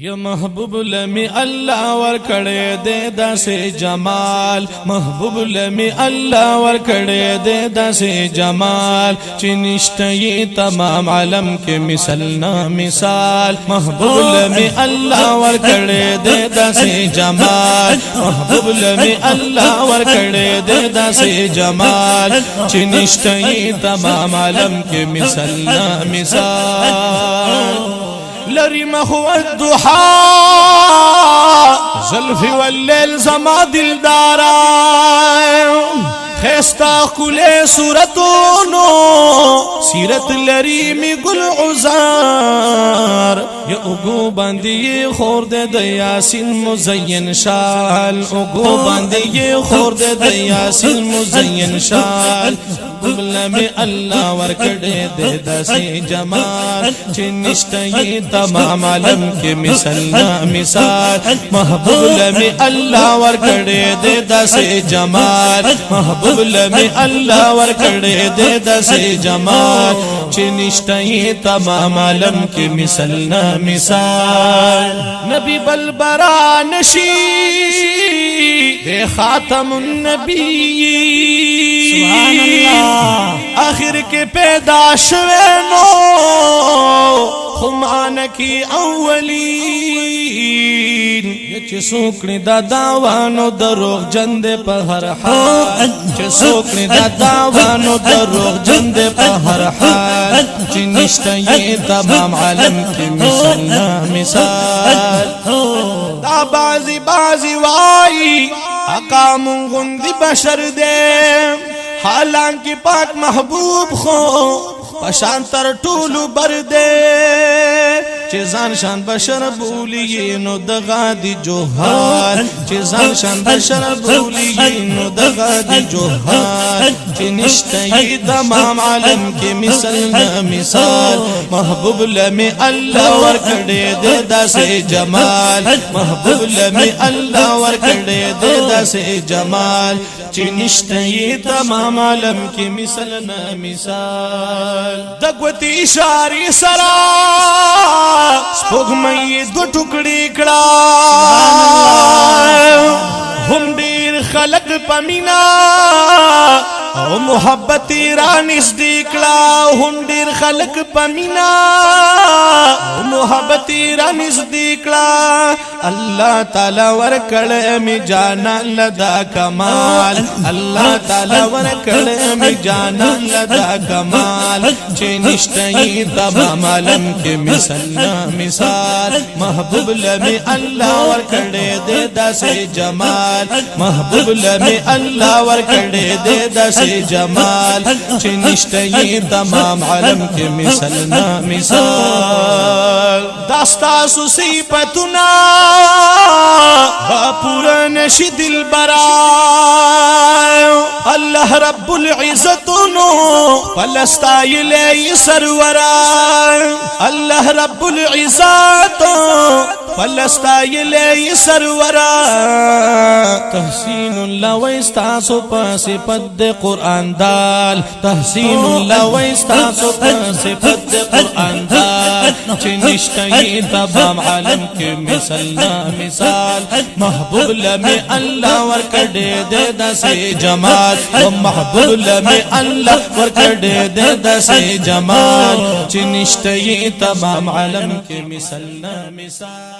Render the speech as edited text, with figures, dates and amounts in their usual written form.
یا محبوب لمی اللہ ور کڑے دے دا سے جمال، محبوب لمی اللہ ور کڑے دے دا سے جمال، چنشت یہ تمام عالم کے مثلنا مثال، محبوب لمی اللہ ور کڑے دے دا سے جمال، محبوب لمی اللہ ور کڑے دے دا سے جمال، چنشت یہ تمام عالم کے مثلنا مثال. لری مخو الضحا زلفی واللیل زما دلدارا خیستا کلے صورتونو سیرت لری می گل عزار یا اگو باندی خورد د یاسین مزین شال، اگو باندی خورد د یاسین مزین شال، لمی اللہ ورکڑے دے دا سے جمال، چنشت یہ تمام عالم کے مثلنا مثال، محبوب لمی اللہ ورکڑے دے دا سے جمال، محبوب لمی اللہ ورکڑے دے دا سے جمال، چنشت یہ تمام عالم کے مثلنا مثال. نبی بلبرا نشی دے خاتم النبی سبحان اللہ، آخر کے پیدا شوینو خمان کی اولین، چه سوکنی دا داوانو دروغ جند پا ہر حال، چه سوکنی دا داوانو دروغ جند پا ہر حال، چنشتا یہ تمام عالم کی مثلنا مثال. دا بازی وائی آقا منغندی بشر دے، حالانکہ پاک محبوب خو پشان تر طولو بردے، چیزان شان بشر بولی نو دغا دی جوہار، چیزان شان بشر بولی نو دغا دی جوہار، چنشتی تمام عالم کے مثلنا مثال، محبوب لمی اللہ ورکڑے دے دا سے جمال، محبوب لمی اللہ ورکڑے دے دا سے جمال، چنشتی تمام عالم کے مثلنا مثال. دگوتی اشاری سرا سپوږمۍ دو ټوکړي کړه، هم ډېر خلق په مینا او محبت را نږدې کړه، هم ډېر خلق په مینا او محبت را نږدې کړه، اللہ تعالی ورکړ می جانا لدا کمال، اللہ تعالی ورکړ می جانا لدا کمال، چنشتئی تمام عالم کے مثلنا مثال، محبوب لمی اللہ ورکڑے دے دا سے جمال، محبوب لمی اللہ ورکڑے دے دا سے جمال، چنشتئی تمام عالم کے مثلنا مثال. داستا سوسی پتنا پورا نشی دل برا، اللہ رب العزتنو فلستایلی سرورا، اللہ رب العزت فلستایلی سرورا، تحسین اللہ ویستاسو پاس پد قرآن دال، تحسین اللہ ویستاسو پاس پد قرآن دال، چنشتئی تمام عالم کے مثلنا مثال، محبوب لمی اللہ ورکڑے دے دا سے جمال، محبوب لمی اللہ ورکڑے دے دا سے جمال، چنشتئی تمام عالم کے مثلنا مثال.